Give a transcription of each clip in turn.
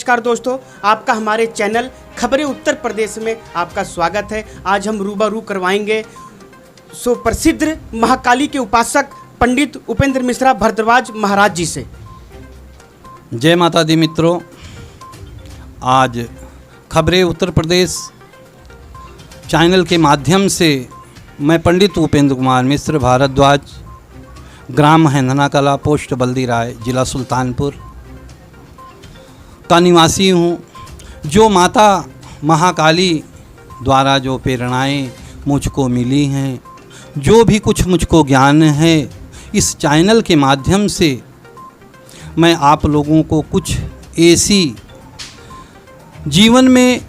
नमस्कार दोस्तों, आपका हमारे चैनल खबरें उत्तर प्रदेश में आपका स्वागत है। आज हम रूबरू करवाएंगे सुप्रसिद्ध महाकाली के उपासक पंडित उपेंद्र मिश्रा भारद्वाज महाराज जी से। जय माता दी मित्रों, आज खबरें उत्तर प्रदेश चैनल के माध्यम से मैं पंडित उपेंद्र कुमार मिश्र भारद्वाज, ग्राम हैंधना कला, पोस्ट बल्दी राय, जिला सुल्तानपुर का निवासी हूँ। जो माता महाकाली द्वारा जो प्रेरणाएँ मुझको मिली हैं, जो भी कुछ मुझको ज्ञान है, इस चैनल के माध्यम से मैं आप लोगों को कुछ ऐसी जीवन में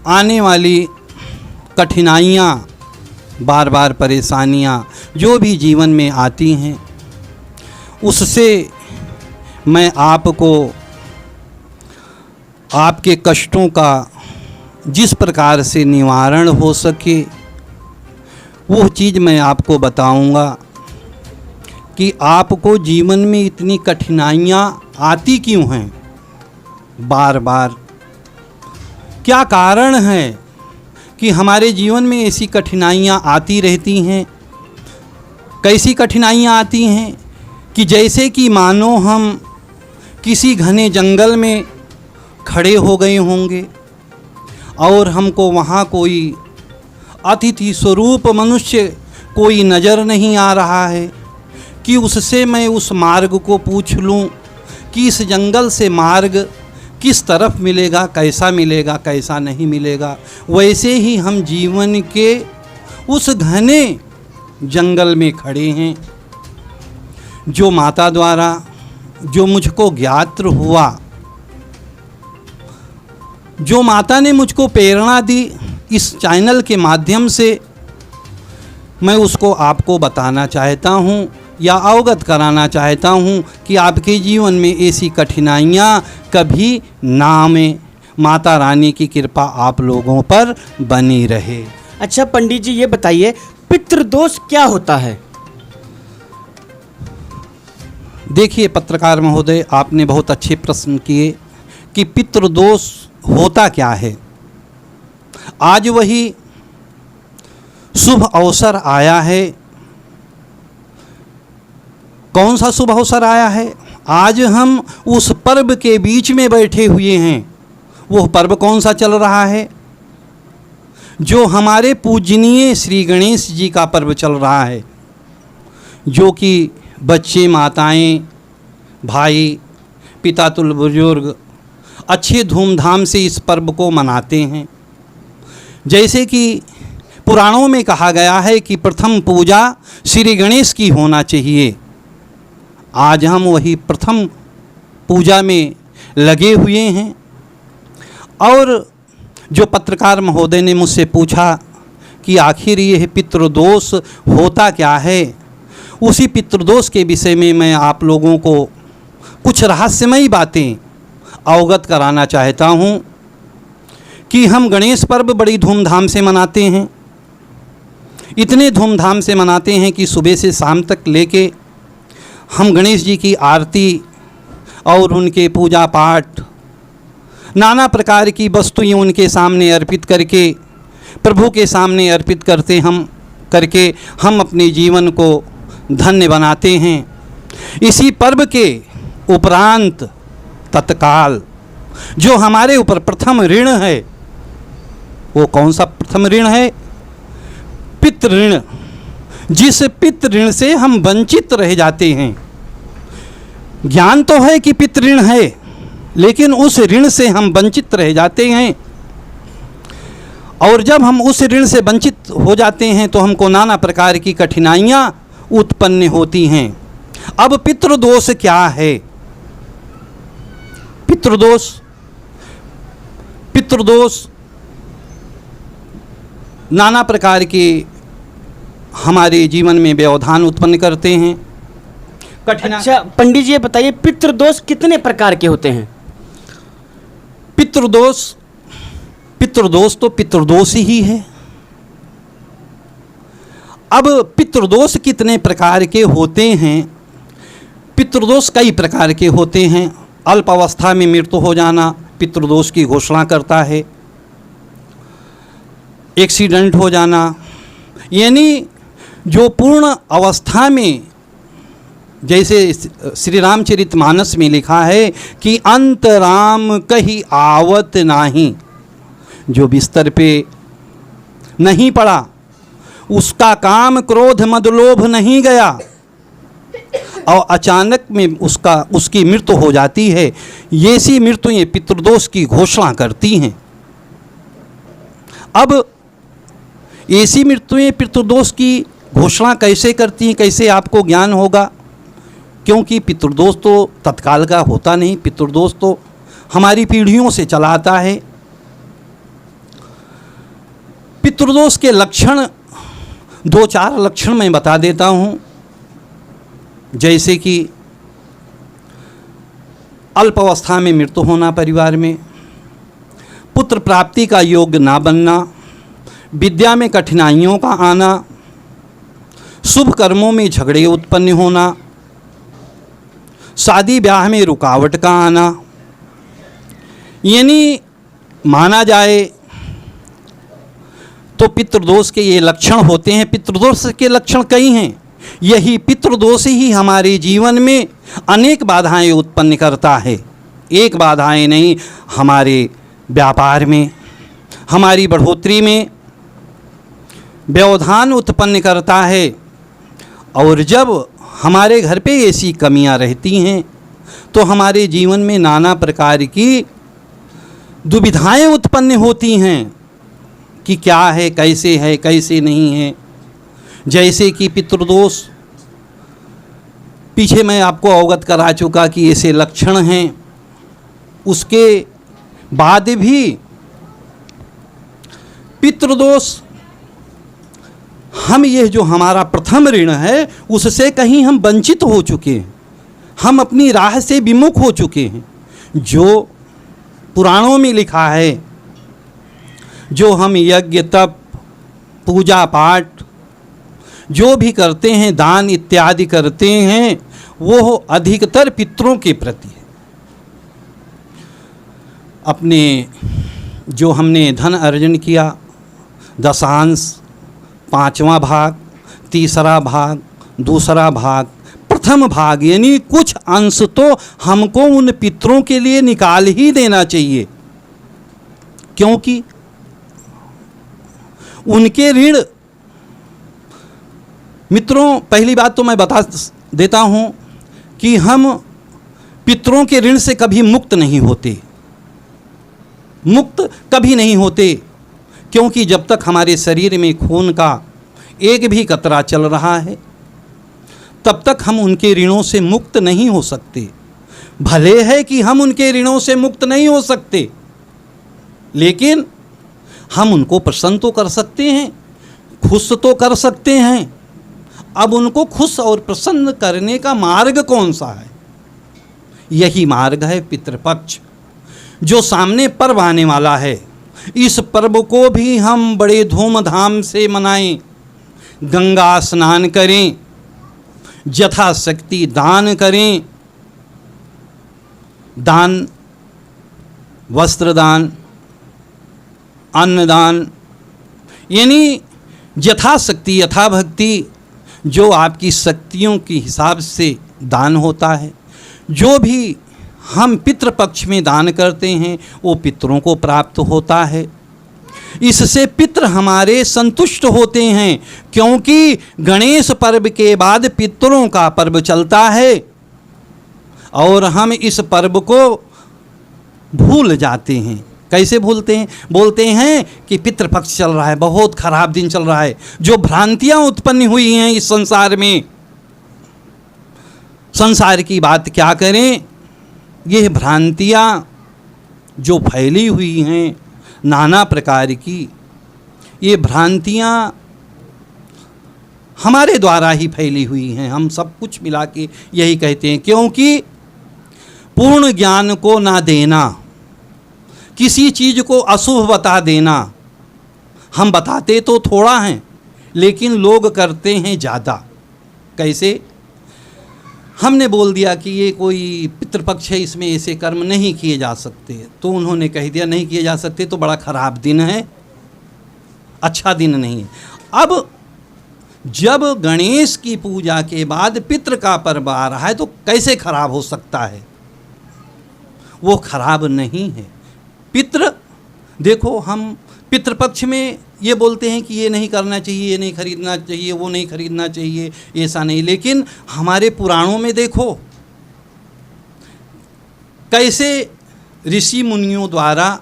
आने वाली कठिनाइयाँ, बार बार परेशानियाँ जो भी जीवन में आती हैं, उससे मैं आपको आपके कष्टों का जिस प्रकार से निवारण हो सके वो चीज़ मैं आपको बताऊंगा कि आपको जीवन में इतनी कठिनाइयाँ आती क्यों हैं, बार बार क्या कारण है कि हमारे जीवन में ऐसी कठिनाइयाँ आती रहती हैं। कैसी कठिनाइयाँ आती हैं कि जैसे कि मानो हम किसी घने जंगल में खड़े हो गए होंगे और हमको वहाँ कोई अतिथि स्वरूप मनुष्य कोई नज़र नहीं आ रहा है कि उससे मैं उस मार्ग को पूछ लूँ कि इस जंगल से मार्ग किस तरफ मिलेगा, कैसा नहीं मिलेगा। वैसे ही हम जीवन के उस घने जंगल में खड़े हैं। जो माता द्वारा जो मुझको ज्ञात हुआ, जो माता ने मुझको प्रेरणा दी, इस चैनल के माध्यम से मैं उसको आपको बताना चाहता हूँ या अवगत कराना चाहता हूँ कि आपके जीवन में ऐसी कठिनाइयाँ कभी ना आए। माता रानी की कृपा आप लोगों पर बनी रहे। अच्छा पंडित जी, ये बताइए पितृदोष क्या होता है? देखिए पत्रकार महोदय, आपने बहुत अच्छे प्रश्न किए कि पितृदोष होता क्या है। आज वही शुभ अवसर आया है। कौन सा शुभ अवसर आया है? आज हम उस पर्व के बीच में बैठे हुए हैं। वो पर्व कौन सा चल रहा है? जो हमारे पूजनीय श्री गणेश जी का पर्व चल रहा है, जो कि बच्चे, माताएं, भाई, पिता तुल्य बुजुर्ग अच्छे धूमधाम से इस पर्व को मनाते हैं। जैसे कि पुराणों में कहा गया है कि प्रथम पूजा श्री गणेश की होना चाहिए। आज हम वही प्रथम पूजा में लगे हुए हैं। और जो पत्रकार महोदय ने मुझसे पूछा कि आखिर ये पितृदोष होता क्या है, उसी पितृदोष के विषय में मैं आप लोगों को कुछ रहस्यमयी बातें अवगत कराना चाहता हूँ कि हम गणेश पर्व बड़ी धूमधाम से मनाते हैं। इतने धूमधाम से मनाते हैं कि सुबह से शाम तक लेके हम गणेश जी की आरती और उनके पूजा पाठ, नाना प्रकार की वस्तुएं उनके सामने अर्पित करके, प्रभु के सामने अर्पित करके हम अपने जीवन को धन्य बनाते हैं। इसी पर्व के उपरांत तत्काल जो हमारे ऊपर प्रथम ऋण है, वो कौन सा प्रथम ऋण है? पितृ ऋण। जिस पितृ ऋण से हम वंचित रह जाते हैं। ज्ञान तो है कि पितृ ऋण है, लेकिन उस ऋण से हम वंचित रह जाते हैं। और जब हम उस ऋण से वंचित हो जाते हैं तो हमको नाना प्रकार की कठिनाइयाँ उत्पन्न होती हैं। अब पितृदोष क्या है? पितृदोष नाना प्रकार के हमारे जीवन में व्यवधान उत्पन्न करते हैं। अच्छा पंडित जी, ये बताइए पितृदोष कितने प्रकार के होते हैं? पितृदोष तो पितृदोष ही है। अब पितृदोष कितने प्रकार के होते हैं? पितृदोष कई प्रकार के होते हैं। अल्प अवस्था में मृत्यु हो जाना, पितृदोष की घोषणा करता है। एक्सीडेंट हो जाना, यानी जो पूर्ण अवस्था में, जैसे श्री रामचरितमानस में लिखा है कि अंत राम कही आवत नाही, जो बिस्तर पे नहीं पड़ा उसका काम क्रोध मद लोभ नहीं गया और अचानक में उसकी मृत्यु हो जाती है। ये सी मृत्युएं पितृदोष की घोषणा करती हैं। अब ऐसी मृत्युएं पितृदोष की घोषणा कैसे करती हैं, कैसे आपको ज्ञान होगा? क्योंकि पितृदोष तो तत्काल का होता नहीं, पितृदोष तो हमारी पीढ़ियों से चला आता है। पितृदोष के लक्षण 2-4 लक्षण मैं बता देता हूँ, जैसे कि अल्प अवस्था में मृत्यु होना परिवार में, पुत्र प्राप्ति का योग्य ना बनना, विद्या में कठिनाइयों का आना, शुभ कर्मों में झगड़े उत्पन्न होना, शादी ब्याह में रुकावट का आना। यानी माना जाए तो पितृदोष के ये लक्षण होते हैं। पितृदोष के लक्षण कई हैं। यही पितृदोष ही हमारे जीवन में अनेक बाधाएं उत्पन्न करता है। एक बाधाएं नहीं, हमारे व्यापार में, हमारी बढ़ोतरी में व्यवधान उत्पन्न करता है। और जब हमारे घर पे ऐसी कमियां रहती हैं तो हमारे जीवन में नाना प्रकार की दुविधाएं उत्पन्न होती हैं कि क्या है, कैसे नहीं है। जैसे कि पितृदोष, पीछे मैं आपको अवगत करा चुका कि ऐसे लक्षण हैं। उसके बाद भी पितृदोष, हम ये जो हमारा प्रथम ऋण है उससे कहीं हम वंचित हो चुके हैं, हम अपनी राह से विमुख हो चुके हैं। जो पुराणों में लिखा है, जो हम यज्ञ तप पूजा पाठ जो भी करते हैं, दान इत्यादि करते हैं, वो अधिकतर पितरों के प्रति है। अपने जो हमने धन अर्जन किया, दशांश, 5वां भाग, तीसरा भाग, दूसरा भाग, प्रथम भाग, यानी कुछ अंश तो हमको उन पितरों के लिए निकाल ही देना चाहिए, क्योंकि उनके ऋण, मित्रों, पहली बात तो मैं बता देता हूं कि हम पितरों के ऋण से कभी मुक्त नहीं होते, मुक्त कभी नहीं होते, क्योंकि जब तक हमारे शरीर में खून का एक भी कतरा चल रहा है तब तक हम उनके ऋणों से मुक्त नहीं हो सकते। भले है कि हम उनके ऋणों से मुक्त नहीं हो सकते, लेकिन हम उनको प्रसन्न तो कर सकते हैं, खुश तो कर सकते हैं। अब उनको खुश और प्रसन्न करने का मार्ग कौन सा है? यही मार्ग है पितृपक्ष, जो सामने पर्व आने वाला है। इस पर्व को भी हम बड़े धूमधाम से मनाएं, गंगा स्नान करें, यथाशक्ति दान करें, दान, वस्त्र दान, अन्नदान, यानी यथाशक्ति यथाभक्ति, जो आपकी शक्तियों के हिसाब से दान होता है। जो भी हम पितृपक्ष में दान करते हैं वो पितरों को प्राप्त होता है। इससे पितृ हमारे संतुष्ट होते हैं, क्योंकि गणेश पर्व के बाद पितरों का पर्व चलता है और हम इस पर्व को भूल जाते हैं। कैसे भूलते हैं? बोलते हैं कि पितृपक्ष चल रहा है, बहुत खराब दिन चल रहा है। जो भ्रांतियां उत्पन्न हुई हैं इस संसार में, संसार की बात क्या करें, ये भ्रांतियां जो फैली हुई हैं नाना प्रकार की, ये भ्रांतियां हमारे द्वारा ही फैली हुई हैं। हम सब कुछ मिला के यही कहते हैं, क्योंकि पूर्ण ज्ञान को ना देना, किसी चीज़ को अशुभ बता देना, हम बताते तो थोड़ा हैं लेकिन लोग करते हैं ज़्यादा। कैसे? हमने बोल दिया कि ये कोई पितृपक्ष है, इसमें ऐसे कर्म नहीं किए जा सकते, तो उन्होंने कह दिया नहीं किए जा सकते तो बड़ा खराब दिन है, अच्छा दिन नहीं है। अब जब गणेश की पूजा के बाद पितृ का पर्व आ रहा है तो कैसे खराब हो सकता है? वो खराब नहीं है। पितृ, देखो हम पितृपक्ष में ये बोलते हैं कि ये नहीं करना चाहिए, ये नहीं खरीदना चाहिए, वो नहीं खरीदना चाहिए, ऐसा नहीं, लेकिन हमारे पुराणों में देखो कैसे ऋषि मुनियों द्वारा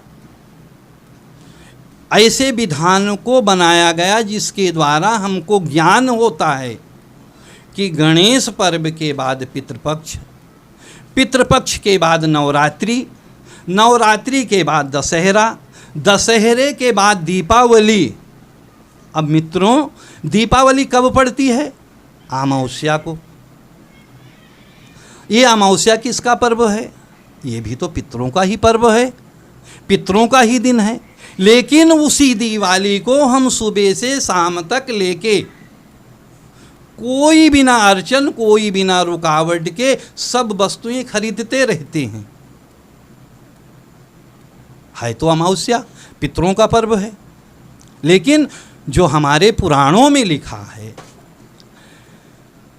ऐसे विधान को बनाया गया जिसके द्वारा हमको ज्ञान होता है कि गणेश पर्व के बाद पितृपक्ष, पितृपक्ष के बाद नवरात्रि, नवरात्रि के बाद दशहरा, दशहरे के बाद दीपावली। अब मित्रों, दीपावली कब पड़ती है? अमावस्या को। ये अमावस्या किसका पर्व है? ये भी तो पितरों का ही पर्व है, पितरों का ही दिन है। लेकिन उसी दिवाली को हम सुबह से शाम तक लेके कोई बिना अर्चन, कोई बिना रुकावट के सब वस्तुएं खरीदते रहते हैं। है तो अमावस्या, पितरों का पर्व है, लेकिन जो हमारे पुराणों में लिखा है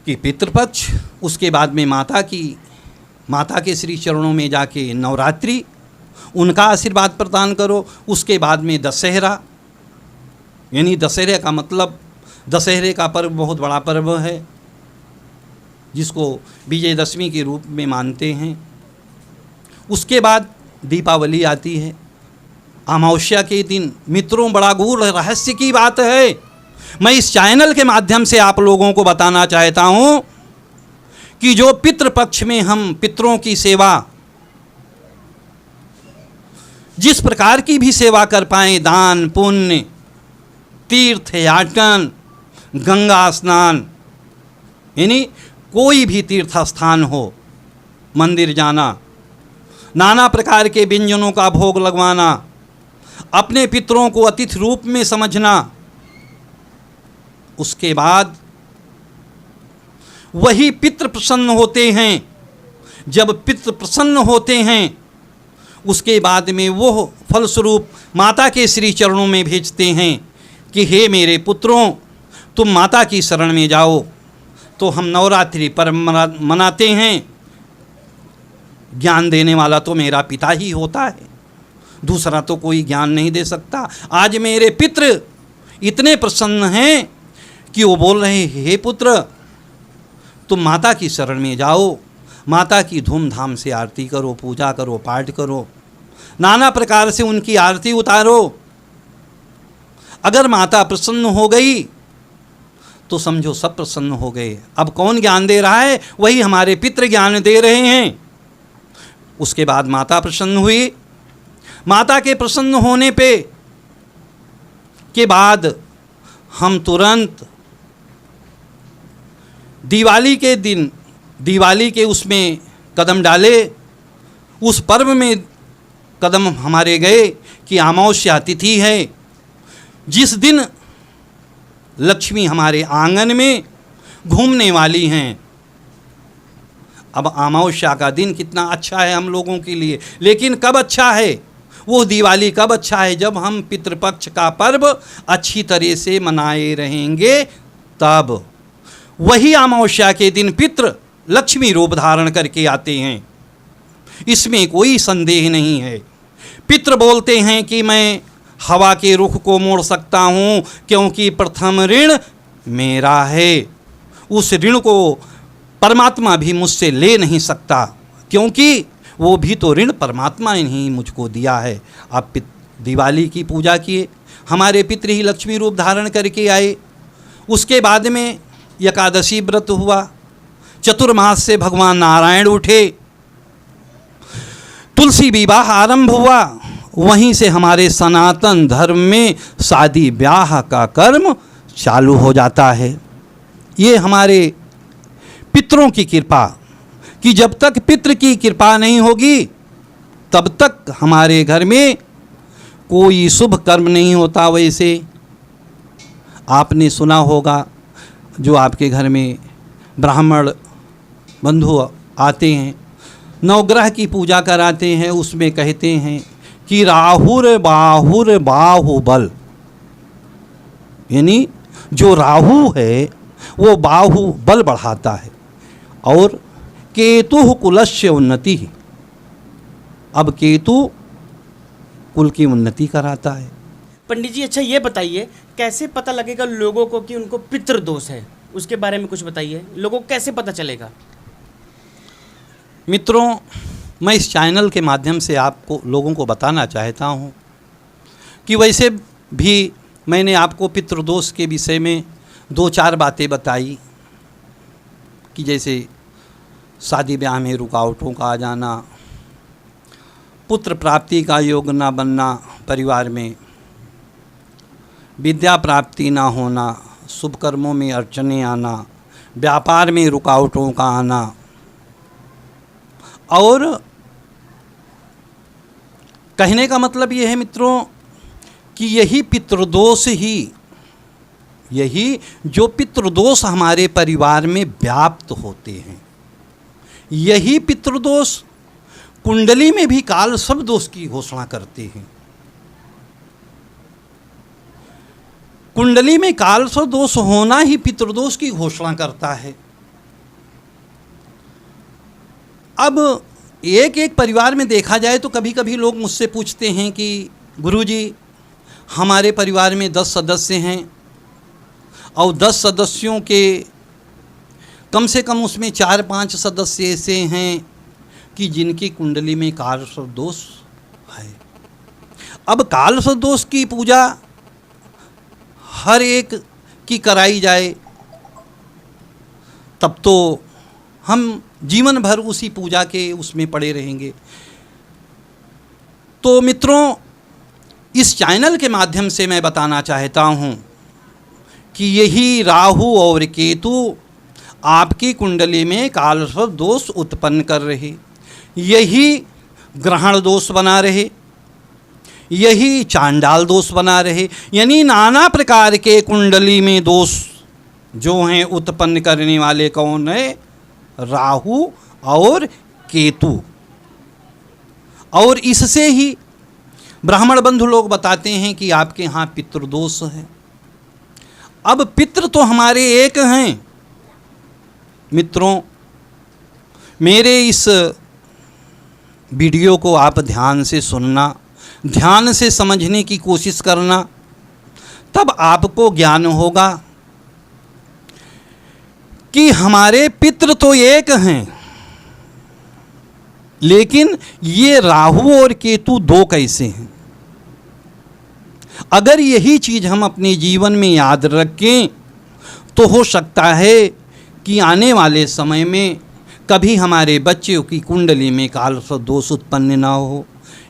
कि पितृपक्ष, उसके बाद में माता के श्री चरणों में जाके नवरात्रि, उनका आशीर्वाद प्रदान करो, उसके बाद में दशहरा, यानी दशहरे का मतलब, दशहरे का पर्व बहुत बड़ा पर्व है जिसको विजयदशमी के रूप में मानते हैं। उसके बाद दीपावली आती है अमावस्या के दिन। मित्रों, बड़ा गूढ़ रहस्य की बात है। मैं इस चैनल के माध्यम से आप लोगों को बताना चाहता हूँ कि जो पितृपक्ष में हम पितरों की सेवा, जिस प्रकार की भी सेवा कर पाएँ, दान पुण्य, तीर्थ याटन, गंगा स्नान, यानी कोई भी तीर्थ स्थान हो, मंदिर जाना, नाना प्रकार के व्यंजनों का भोग लगवाना, अपने पितरों को अतिथि रूप में समझना, उसके बाद वही पितृ प्रसन्न होते हैं। जब पितृ प्रसन्न होते हैं, उसके बाद में वो फलस्वरूप माता के श्री चरणों में भेजते हैं कि हे मेरे पुत्रों, तुम माता की शरण में जाओ। तो हम नवरात्रि पर्व मनाते हैं। ज्ञान देने वाला तो मेरा पिता ही होता है, दूसरा तो कोई ज्ञान नहीं दे सकता। आज मेरे पितृ इतने प्रसन्न हैं कि वो बोल रहे हैं, हे पुत्र, तुम माता की शरण में जाओ, माता की धूमधाम से आरती करो, पूजा करो, पाठ करो, नाना प्रकार से उनकी आरती उतारो। अगर माता प्रसन्न हो गई तो समझो सब प्रसन्न हो गए। अब कौन ज्ञान दे रहा है? वही हमारे पितृ ज्ञान दे रहे हैं। उसके बाद माता प्रसन्न हुई। माता के प्रसन्न होने पे के बाद हम तुरंत दिवाली के दिन, दिवाली के उसमें कदम डाले। उस पर्व में कदम हमारे गए कि अमावस्या तिथि है, जिस दिन लक्ष्मी हमारे आंगन में घूमने वाली हैं। अब अमावस्या का दिन कितना अच्छा है हम लोगों के लिए, लेकिन कब अच्छा है? वो दिवाली कब अच्छा है? जब हम पितृपक्ष का पर्व अच्छी तरह से मनाए रहेंगे तब। वही अमावस्या के दिन पितृ लक्ष्मी रूप धारण करके आते हैं, इसमें कोई संदेह नहीं है। पितृ बोलते हैं कि मैं हवा के रुख को मोड़ सकता हूँ क्योंकि प्रथम ऋण मेरा है। उस ऋण को परमात्मा भी मुझसे ले नहीं सकता, क्योंकि वो भी तो ऋण परमात्मा ने ही मुझको दिया है। आप दिवाली की पूजा किए, हमारे पितृ ही लक्ष्मी रूप धारण करके आए। उसके बाद में एकादशी व्रत हुआ, चतुर्मास से भगवान नारायण उठे, तुलसी विवाह आरंभ हुआ। वहीं से हमारे सनातन धर्म में शादी ब्याह का कर्म चालू हो जाता है। ये हमारे पितरों की कृपा, कि जब तक पितृ की कृपा नहीं होगी तब तक हमारे घर में कोई शुभ कर्म नहीं होता। वैसे आपने सुना होगा, जो आपके घर में ब्राह्मण बंधु आते हैं, नवग्रह की पूजा कराते हैं, उसमें कहते हैं कि राहुर बाहुबल, यानी जो राहु है वो बाहु बल बढ़ाता है, और केतु कुलस्य उन्नति, अब केतु कुल की उन्नति कराता है। पंडित जी अच्छा ये बताइए, कैसे पता लगेगा लोगों को कि उनको पितृदोष है, उसके बारे में कुछ बताइए, लोगों को कैसे पता चलेगा? मित्रों, मैं इस चैनल के माध्यम से आपको लोगों को बताना चाहता हूँ कि वैसे भी मैंने आपको पितृदोष के विषय में 2-4 बातें बताई कि जैसे शादी ब्याह में रुकावटों का आ जाना, पुत्र प्राप्ति का योग ना बनना परिवार में, विद्या प्राप्ति ना होना, शुभ कर्मों में अड़चने आना, व्यापार में रुकावटों का आना, और कहने का मतलब ये है मित्रों कि यही पितृदोष ही, यही जो पितृदोष हमारे परिवार में व्याप्त होते हैं, यही पितृदोष कुंडली में भी काल सब दोष की घोषणा करते हैं। कुंडली में काल सब दोष होना ही पितृदोष की घोषणा करता है। अब एक एक परिवार में देखा जाए तो कभी कभी लोग मुझसे पूछते हैं कि गुरुजी, हमारे परिवार में 10 सदस्य हैं और 10 सदस्यों के कम से कम उसमें 4-5 सदस्य ऐसे हैं कि जिनकी कुंडली में कालसर्प दोष है। अब कालसर्प दोष की पूजा हर एक की कराई जाए तब तो हम जीवन भर उसी पूजा के उसमें पड़े रहेंगे। तो मित्रों, इस चैनल के माध्यम से मैं बताना चाहता हूँ कि यही राहु और केतु आपकी कुंडली में कालसर्प दोष उत्पन्न कर रहे, यही ग्रहण दोष बना रहे, यही चांडाल दोष बना रहे, यानी नाना प्रकार के कुंडली में दोष जो हैं उत्पन्न करने वाले कौन है? राहु और केतु। और इससे ही ब्राह्मण बंधु लोग बताते हैं कि आपके यहाँ पितृदोष है। अब पितृ तो हमारे एक हैं मित्रों। मेरे इस वीडियो को आप ध्यान से सुनना, ध्यान से समझने की कोशिश करना, तब आपको ज्ञान होगा कि हमारे पितृ तो एक हैं, लेकिन ये राहु और केतु 2 कैसे हैं। अगर यही चीज़ हम अपने जीवन में याद रखें तो हो सकता है कि आने वाले समय में कभी हमारे बच्चों की कुंडली में कालसर्प दोष उत्पन्न ना हो,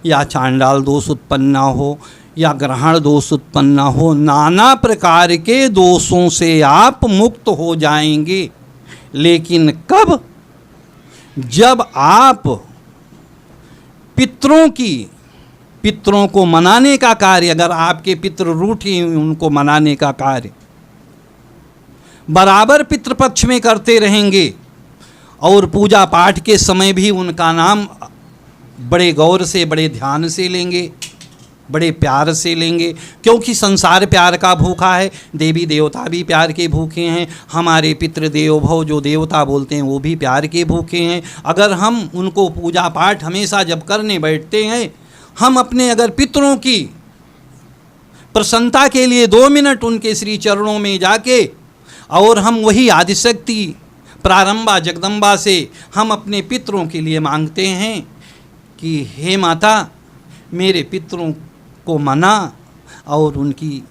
या चांडाल दोष उत्पन्न ना हो, या ग्रहण दोष उत्पन्न ना हो। नाना प्रकार के दोषों से आप मुक्त हो जाएंगे। लेकिन कब? जब आप पितरों को मनाने का कार्य, अगर आपके पितृ रूठे उनको मनाने का कार्य बराबर पितृपक्ष में करते रहेंगे, और पूजा पाठ के समय भी उनका नाम बड़े गौर से, बड़े ध्यान से लेंगे, बड़े प्यार से लेंगे, क्योंकि संसार प्यार का भूखा है, देवी देवता भी प्यार के भूखे हैं, हमारे पितृ देवो भव जो देवता बोलते हैं वो भी प्यार के भूखे हैं। अगर हम उनको पूजा पाठ हमेशा जब करने बैठते हैं, हम अपने अगर पितरों की प्रसन्नता के लिए 2 मिनट उनके श्री चरणों में जाके, और हम वही आदिशक्ति प्रारंभा जगदम्बा से हम अपने पितरों के लिए मांगते हैं कि हे माता, मेरे पितरों को मना और उनकी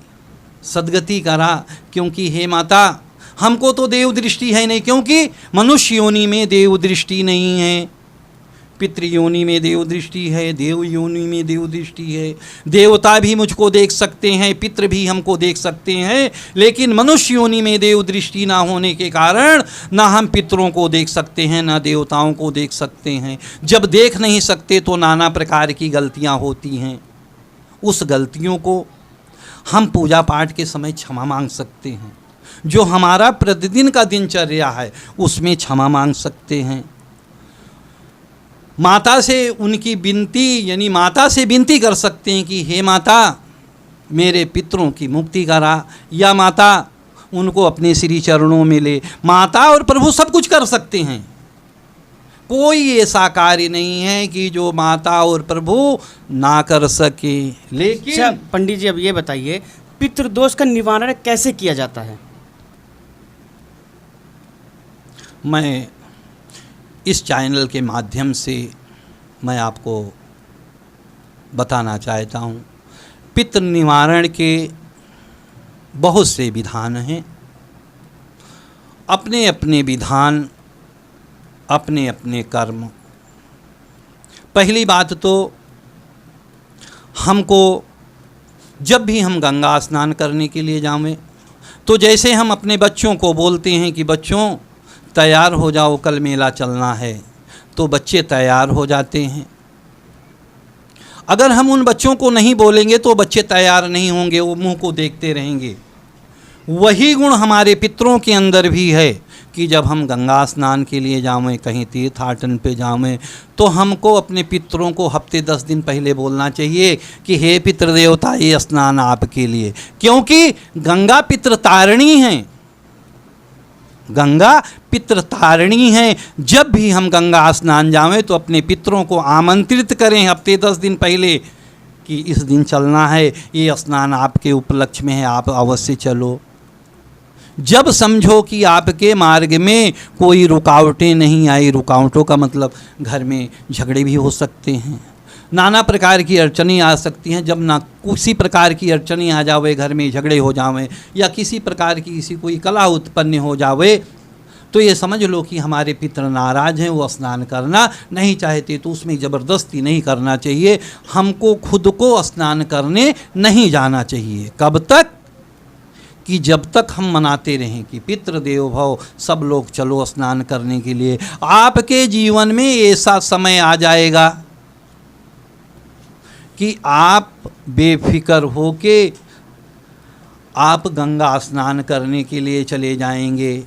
सद्गति करा, क्योंकि हे माता, हमको तो देव दृष्टि है नहीं, क्योंकि मनुष्य योनि में देव दृष्टि नहीं है, पितृ योनि में देव दृष्टि है, देव योनि में देव दृष्टि है। देवता भी मुझको देख सकते हैं, पितृ भी हमको देख सकते हैं, लेकिन मनुष्य योनि में देव दृष्टि ना होने के कारण ना हम पितरों को देख सकते हैं, ना देवताओं को देख सकते हैं। जब देख नहीं सकते तो नाना प्रकार की गलतियां होती हैं। उस गलतियों को हम पूजा पाठ के समय क्षमा मांग सकते हैं। जो हमारा प्रतिदिन का दिनचर्या है उसमें क्षमा मांग सकते हैं। माता से उनकी विनती यानी माता से विनती कर सकते हैं कि हे माता मेरे पितरों की मुक्ति करा, या माता उनको अपने श्री चरणों में ले। माता और प्रभु सब कुछ कर सकते हैं, कोई ऐसा कार्य नहीं है कि जो माता और प्रभु ना कर सके। लेकिन अच्छा पंडित जी, अब ये बताइए पितृदोष का निवारण कैसे किया जाता है? मैं इस चैनल के माध्यम से मैं आपको बताना चाहता हूँ, पितृ निवारण के बहुत से विधान हैं। अपने अपने विधान, अपने अपने कर्म। पहली बात तो हमको जब भी हम गंगा स्नान करने के लिए जावें तो जैसे हम अपने बच्चों को बोलते हैं कि बच्चों तैयार हो जाओ कल मेला चलना है, तो बच्चे तैयार हो जाते हैं। अगर हम उन बच्चों को नहीं बोलेंगे तो बच्चे तैयार नहीं होंगे, वो मुंह को देखते रहेंगे। वही गुण हमारे पितरों के अंदर भी है कि जब हम गंगा स्नान के लिए जावें, कहीं तीर्थाटन पे जावें, तो हमको अपने पितरों को हफ्ते 10 दिन पहले बोलना चाहिए कि हे पितृदेवता ये स्नान आपके लिए, क्योंकि गंगा पितृ तारिणी हैं। गंगा पितृ तारिणी है। जब भी हम गंगा स्नान जावें तो अपने पितरों को आमंत्रित करें हफ्ते 10 दिन पहले कि इस दिन चलना है, ये स्नान आपके उपलक्ष्य में है, आप अवश्य चलो। जब समझो कि आपके मार्ग में कोई रुकावटें नहीं आई, रुकावटों का मतलब घर में झगड़े भी हो सकते हैं, नाना प्रकार की अड़चनें आ सकती हैं। जब ना किसी प्रकार की अड़चनें आ जावे, घर में झगड़े हो जावें या किसी प्रकार की कोई कला उत्पन्न हो जावे, तो ये समझ लो कि हमारे पितर नाराज़ हैं, वो स्नान करना नहीं चाहते। तो उसमें ज़बरदस्ती नहीं करना चाहिए। हमको खुद को स्नान करने नहीं जाना चाहिए। कब तक? कि जब तक हम मनाते रहें कि पितृदेव भव, सब लोग चलो स्नान करने के लिए। आपके जीवन में ऐसा समय आ जाएगा कि आप बेफिक्र होके आप गंगा स्नान करने के लिए चले जाएंगे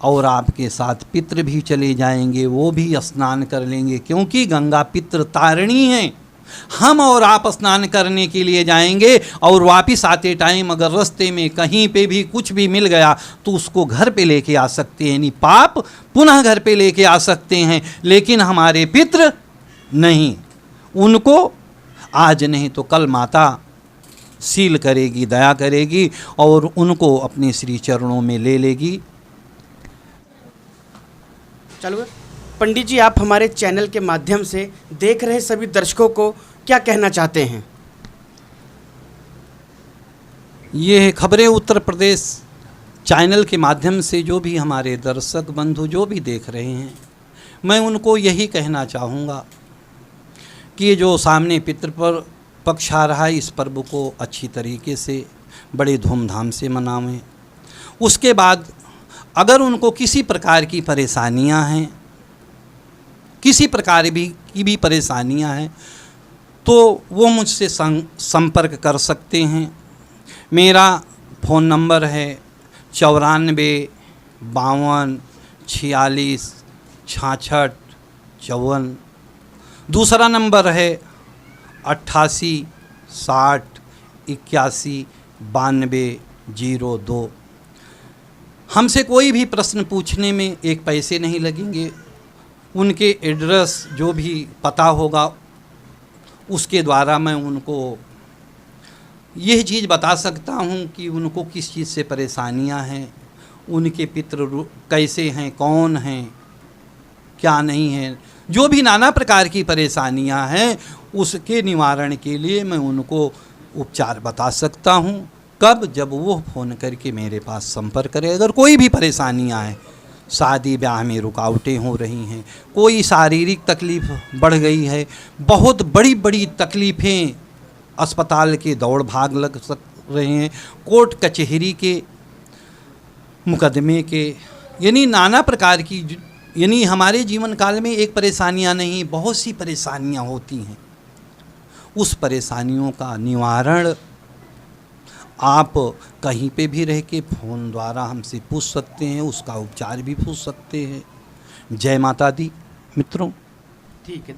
और आपके साथ पितृ भी चले जाएंगे, वो भी स्नान कर लेंगे, क्योंकि गंगा पितृ तारिणी है। हम और आप स्नान करने के लिए जाएंगे और वापस आते टाइम अगर रास्ते में कहीं पे भी कुछ भी मिल गया तो उसको घर पे लेके आ सकते हैं, यानी पाप पुनः घर पे लेके आ सकते हैं। लेकिन हमारे पितृ नहीं, उनको आज नहीं तो कल माता सील करेगी, दया करेगी और उनको अपने श्री चरणों में ले लेगी। चलो पंडित जी, आप हमारे चैनल के माध्यम से देख रहे सभी दर्शकों को क्या कहना चाहते हैं? ये खबरें उत्तर प्रदेश चैनल के माध्यम से जो भी हमारे दर्शक बंधु जो भी देख रहे हैं, मैं उनको यही कहना चाहूँगा कि ये जो सामने पितृ पक्ष आ रहा है, इस पर्व को अच्छी तरीके से बड़े धूमधाम से मनावें। उसके बाद अगर उनको किसी प्रकार की परेशानियां हैं, किसी प्रकार की भी परेशानियां हैं, तो वो मुझसे संपर्क कर सकते हैं। मेरा फ़ोन नंबर है 94 52 46 66 54। दूसरा नंबर है 88 60 81 92 02। हमसे कोई भी प्रश्न पूछने में एक पैसे नहीं लगेंगे। उनके एड्रेस जो भी पता होगा उसके द्वारा मैं उनको यह चीज़ बता सकता हूं कि उनको किस चीज़ से परेशानियां हैं, उनके पितृ कैसे हैं, कौन हैं, क्या नहीं है, जो भी नाना प्रकार की परेशानियां हैं उसके निवारण के लिए मैं उनको उपचार बता सकता हूं। कब? जब वो फ़ोन करके मेरे पास संपर्क करे। अगर कोई भी परेशानियां हैं, शादी ब्याह में रुकावटें हो रही हैं, कोई शारीरिक तकलीफ़ बढ़ गई है, बहुत बड़ी बड़ी तकलीफ़ें, अस्पताल के दौड़ भाग लग रहे हैं, कोर्ट कचहरी के मुकदमे के, यानी नाना प्रकार की, यानी हमारे जीवन काल में एक परेशानियां नहीं, बहुत सी परेशानियां होती हैं। उस परेशानियों का निवारण आप कहीं पे भी रह के फ़ोन द्वारा हमसे पूछ सकते हैं, उसका उपचार भी पूछ सकते हैं। जय माता दी मित्रों। ठीक है।